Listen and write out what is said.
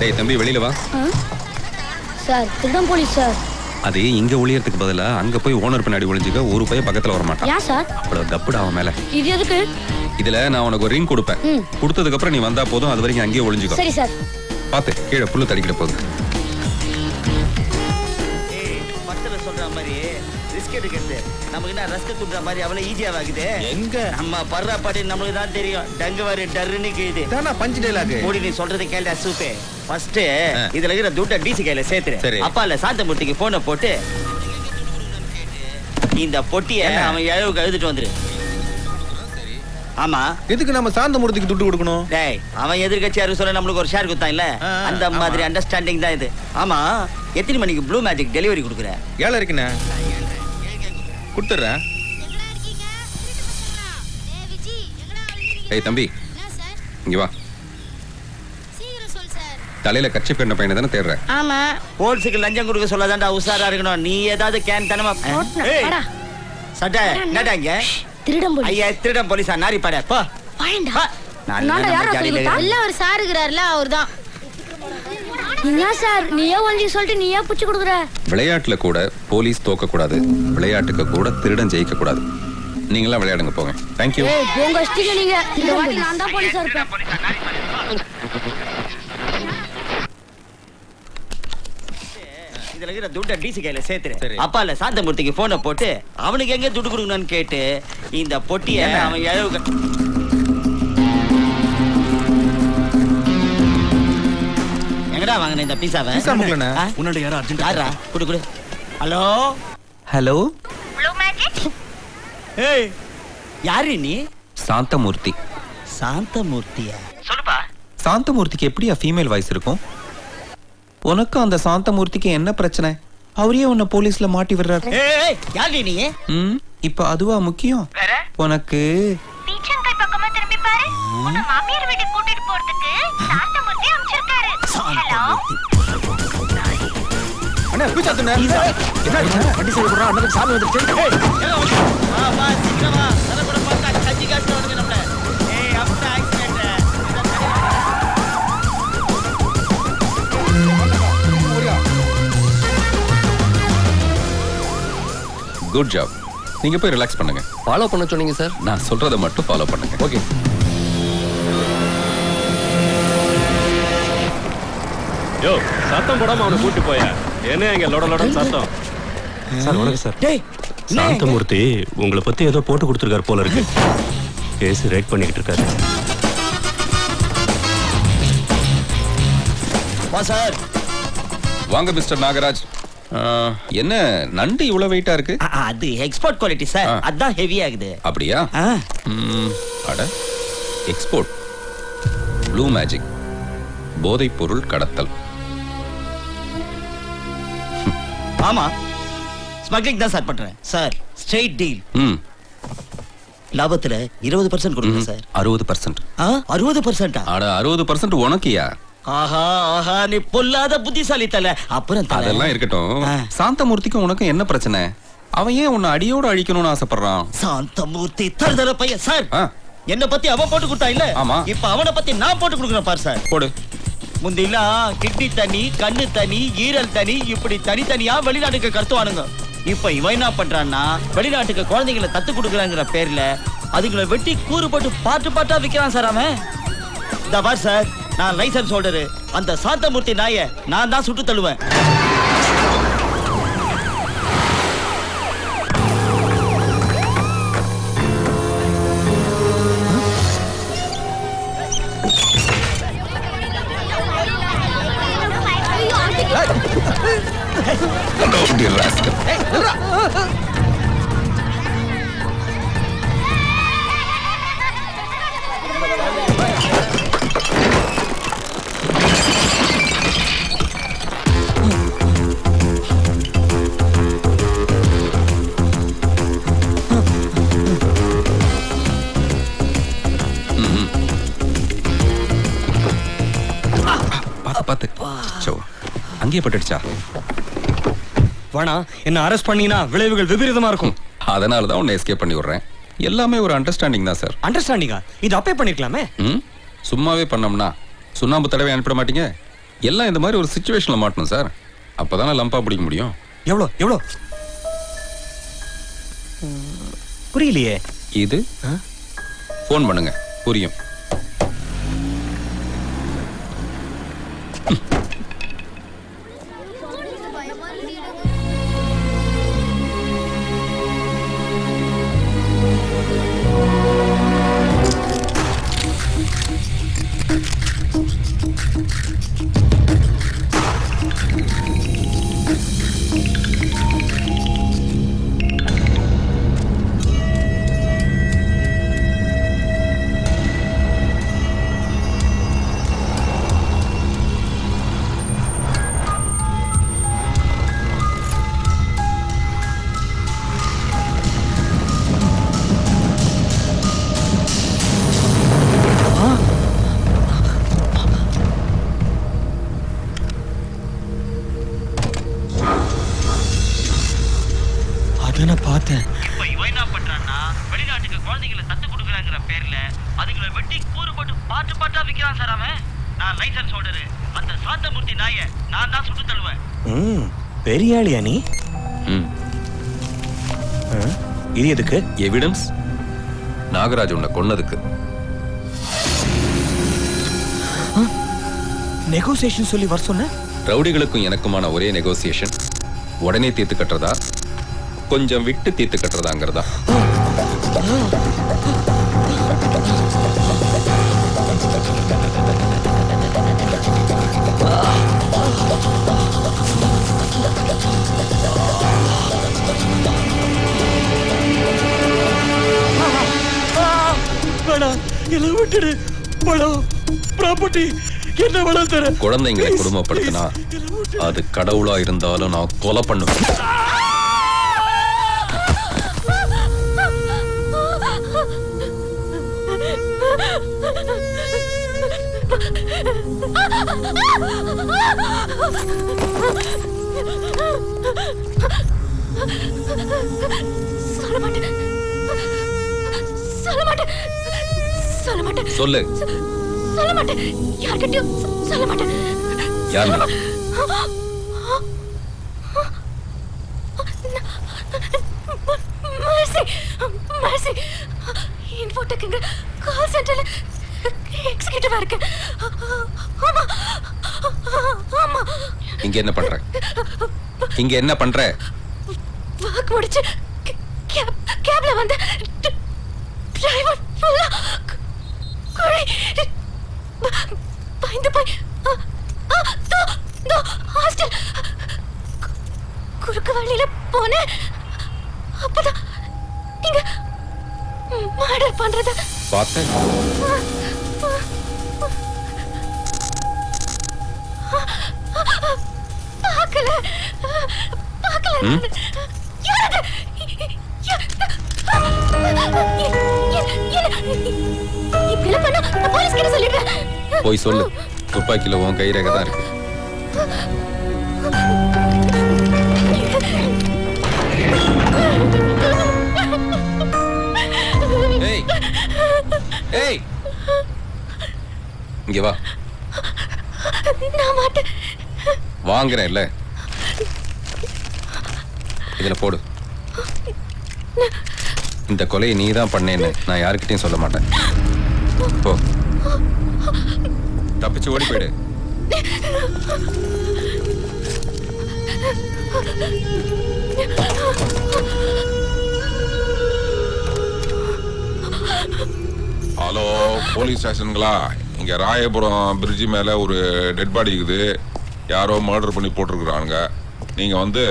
டேய் தம்பி வெளியில வா. சார் திருடம் போலீஸ் சார். அது இங்க ஒளியறதுக்கு பதிலா அங்க போய் ஓனர் பின்னாடி ஒளிஞ்சுக்க ஒரு பைய பக்கத்துல வர மாட்டான். ஏன் சார்? அவ்வளவு கப்புடா அவன் மேல. இது எதுக்கு? இதுல நான் உனக்கு ஒரு ரிங் கொடுப்பேன். கொடுத்ததுக்கு அப்புறம் நீ வந்தா போதும், அது வரைக்கும் அங்கேயே ஒளிஞ்சுக்கோ. சரி சார். பாத்து கீழே புல்லு தடிக்கிட போகுது. பட்டல சொல்ற மாதிரி ரிஸ்க் எடுக்கிறது நமக்கு என்ன ரஸ்க் குடுற மாதிரி அவ்வளவு ஈஸியா ஆகுது. எங்க நம்ம பர்ற பாடி நமக்கு தான் தெரியும். டங்கு வாரி டர்ன்னு கேக்குது. தானா பஞ்ச் டயலாக். ஓடி நீ சொல்றதை கேளடா சூப்பே. ஃபர்ஸ்ட் இதுல இருக்கிற துட்ட டிசி கையில சேர்த்துரு. அப்பால சாந்தமூர்த்திக்கு போனை போட்டு இந்த பொட்டியை அவன் இழவுக்கு எழுதிட்டு வந்துரு. ஆமா, எதுக்கு நம்ம சாந்தமூர்த்திக்கு துட்டு கொடுக்கணும்? டேய் அவன் எதிர்கட்சியாரு சொல்ல நம்மளுக்கு ஒரு ஷேர் கொடுத்தான் இல்ல, அந்த மாதிரி அண்டர்ஸ்டாண்டிங் தான் இது. ஆமா, எத்தனை மணிக்கு ப்ளூ மேஜிக் டெலிவரி கொடுக்குற? 7 இருக்குண்ணே, கொடுத்துட்றேன். ஏய் தம்பி இங்க வா. தலையில கட்சி பெண்ண பையனை தானே தேடுற? ஆமா. போலீஸுக்கு லஞ்சம் கொடுக்க சொல்லாதான்டா உஷாரா இருக்கணும். நீ ஏதாவது கேன் தனமா சட்டை என்னடாங்க? திருடம் போலீஸ். ஐயா திருடம் போலீஸா? நாரி பாரு போ. வாயண்டா. நான்டா யாரா சொல்லிட்டா? இல்ல அவர் சார் இருக்கறார்ல அவர்தான். என்ன சார் நீயே ஒளிஞ்சு சொல்லிட்டு நீயே புடிச்சு கொடுக்குற? விளையாட்டுல கூட போலீஸ் தோக்க கூடாது, விளையாட்டுக்கு கூட திருடன் ஜெயிக்க கூடாது. நீங்களா விளையாடுங்க போங்க. Thank you. ஏய் போங்க ஸ்டிங்க நீங்க. இந்த வாட்டி நான் தான் போலீஸா இருப்பேன். இதுல இருக்கிற துட்ட டிசி கையில சேர்த்துரு. அப்பால சாந்தமூர்த்திக்கு போனை போட்டு அவனுக்கு எங்க துட்டு கொடுக்கணும்னு கேட்டு இந்த பொட்டியை அவன் இழவுக்கு எங்கடா வாங்கின இந்த பீஸாவை? உன்னோட யாரும் அர்ஜென்ட் யாரா? குடு குடு. Hello hello, blue magic. ஏய் யாரு நீ? சாந்தமூர்த்தி. சாந்தமூர்த்தியா? சொல்லுப்பா. சாந்தமூர்த்திக்கு எப்படியா ஃபீமேல் வாய்ஸ் இருக்கும்? உனக்கு அந்த சாந்தமூர்த்திக்கு என்ன பிரச்சனை? அவரே உன்னை போலீஸ்ல மாட்டி விடுறாரு. ஏய் யாரு நீ? இப்ப அதுவா முக்கியம்? உனக்கு பீச்சங்கை பக்கமா திரும்பி பாரு. உன்னை மாமியார் வீட்டுக்கு கூட்டிட்டு போறதுக்கு சாந்தமூர்த்தி அனுப்பிச்சிருக்காரு. ஹலோ அண்ணா பீச்சா துண்ணே. என்ன வண்டி சைடு போறா? அண்ணனுக்கு சாமி வந்துருச்சு. வா வா சீக்கிரம் வா. தரப்புற பார்த்தா கஞ்சி காஸ்ட் வந்து நம்மள. ஏய் அப்பா ஆக்சிடென்ட். Good job. நீங்க போய் ரிலாக்ஸ் பண்ணுங்க. ஃபாலோ பண்ண சொன்னீங்க சார். நான் சொல்றத மட்டும் ஃபாலோ பண்ணுங்க. ஓகே. யோ சத்தம் போடாம அவனை கூட்டி போயா. என்ன இங்க லோட லோட சத்தம்? சார் வணக்கம் சார். டேய் சாந்தமூர்த்தி உங்களை பத்தி ஏதோ போட்டு கொடுத்துருக்காரு போல இருக்கு. கேஸ் ரைட் பண்ணிக்கிட்டு இருக்காரு. வா சார். வாங்க மிஸ்டர் நாகராஜ். என்ன நண்டு இவ்வளவு வெயிட்டா இருக்கு? அது எக்ஸ்போர்ட் குவாலிட்டி சார். அதான் ஹெவி ஆகுது. அப்படியா? அட எக்ஸ்போர்ட் ப்ளூ மேஜிக் போதைப் பொருள் கடத்தல். ஆமா ஸ்மக்லிங் தான் சார் பண்றேன் சார். Straight deal. லாபத்துல 20% கொடுங்க சார். 60%? 60%? அட 60% உனக்குயா? ஆஹா ஆஹா நீ பொல்லாத புத்திசாலி தல. அப்புறம் அதெல்லாம் இருக்கட்டும். சாந்தமூர்த்திக்கு உனக்கு என்ன பிரச்சனை? அவன் ஏன் உன்னை அடியோட அழிக்கணும்னு ஆசைப்படுறான்? சாந்தமூர்த்தி தருதல பையன் சார். என்ன பத்தி அவன் போட்டு கொடுத்தா இல்ல? ஆமா. இப்ப அவனை பத்தி நான் போட்டு கொடுக்குறேன் பாரு சார். போடு. முந்திலாம் கிட்னி தனி, கண்ணு தனி, ஈரல் தனி, இப்படி தனித்தனியா வெளிநாட்டுக்கு கடத்துவானுங்க. இப்ப இவன் என்ன பண்றான்னா வெளிநாட்டுக்கு குழந்தைங்களை தத்து கொடுக்குறாங்கிற பேர்ல அதுங்களை வெட்டி கூறு போட்டு பாட்டு பாட்டா விக்கிறான் சார் அவன். இந்த பார் சார், நான் லைசன்ஸ் ஹோல்டரு. அந்த சாந்தமூர்த்தி நாயை நான் தான் சுட்டு தள்ளுவேன். அங்கேயே பட்டுடுச்சா? வேணா என்ன அரெஸ்ட் பண்ணீனா விளைவுகள் விபரீதமா இருக்கும். அதனால தான் உன்னை எஸ்கேப் பண்ணி விடுறேன். எல்லாமே ஒரு அண்டர்ஸ்டாண்டிங் தான் சார். அண்டர்ஸ்டாண்டிங்கா? இது அப்பே பண்ணிருக்கலாமே. சும்மாவே பண்ணோம்னா சுண்ணாம்பு தடவை அனுப்பிட மாட்டீங்க. எல்லாம் இந்த மாதிரி ஒரு சுச்சுவேஷன்ல மாட்டணும் சார். அப்பதானே லம்பா பிடிக்க முடியும். எவ்வளோ எவ்வளோ புரியலையே. இது ஃபோன் பண்ணுங்க, புரியும். நான் பார்த்தேன். இப்ப இவன் என்ன பண்றான்னா வெளிநாட்டுக்கு குழந்தைகளை தத்து கொடுக்குறாங்கிற பேர்ல அதுங்களை வெட்டி கூறு போட்டு பாட்டு பாட்டா விக்கிறான் சார் அவன். நான் லைசன்ஸ் ஹோல்டரு. அந்த சாந்தமூர்த்தி நாயை நான் தான் சுட்டு தள்ளுவேன். பெரிய ஆளியா நீ? இது எதுக்கு? எவிடன்ஸ் நாகராஜ் உன்னை கொன்னதுக்கு. நெகோசியேஷன் சொல்லி வர சொன்ன. ரவுடிகளுக்கும் எனக்குமான ஒரே நெகோசியேஷன் உடனே தீர்த்து கட்டுறதா, கொஞ்சம் விட்டு தீர்த்து கட்டுறதாங்கிறதா. எல்லாம் விட்டுடு. பணம், ப்ராப்பர்ட்டி என்ன வேணாலும் தர. குழந்தைங்களை குடும்பப்படுத்தினா அது கடவுளா இருந்தாலும் நான் கொலை பண்ணுவேன். சொல்லு. சொல்ல மாட்டேன். யார்கிட்டயும் சொல்ல மாட்டேன். யார் மேடம்? மர்சி இன்ஃபோடெக்ங்க கால் சென்டர்ல எக்ஸிகியூட்டிவா இருக்கு. ஆமா ஆமா. இங்க என்ன பண்ற? இங்க என்ன பண்ற? வாக் முடிச்சு கேப்ல வந்து டிரைவர் ஃபுல்லா குழி பயந்து போய் ஹாஸ்டல் குறுக்கு வழியில போனேன். அப்பதான் நீங்க மர்டர் பண்றத பார்த்தேன். பார்க்கல. போய் சொல்லு. துப்பாக்கில உன் கை ரேகை தான் இருக்கு. ஏய் ஏய் இங்க வா. நான் மாட்டேன். வாங்குறேன் இல்ல, இதுல போடு. இந்த கொலையை நீ தான் பண்ணேன்னு நான் யாருக்கிட்டையும் சொல்ல மாட்டேன். போ, தப்பிச்சு ஓடி போயிடு. ஹலோ, போலீஸ் ஸ்டேஷனுங்களா? இங்க ராயபுரம் பிரிட்ஜ் மேல ஒரு டெட் பாடி இருக்குது. யாரோ மர்டர் பண்ணி போட்டிருக்கிறாங்க. நீங்க வந்து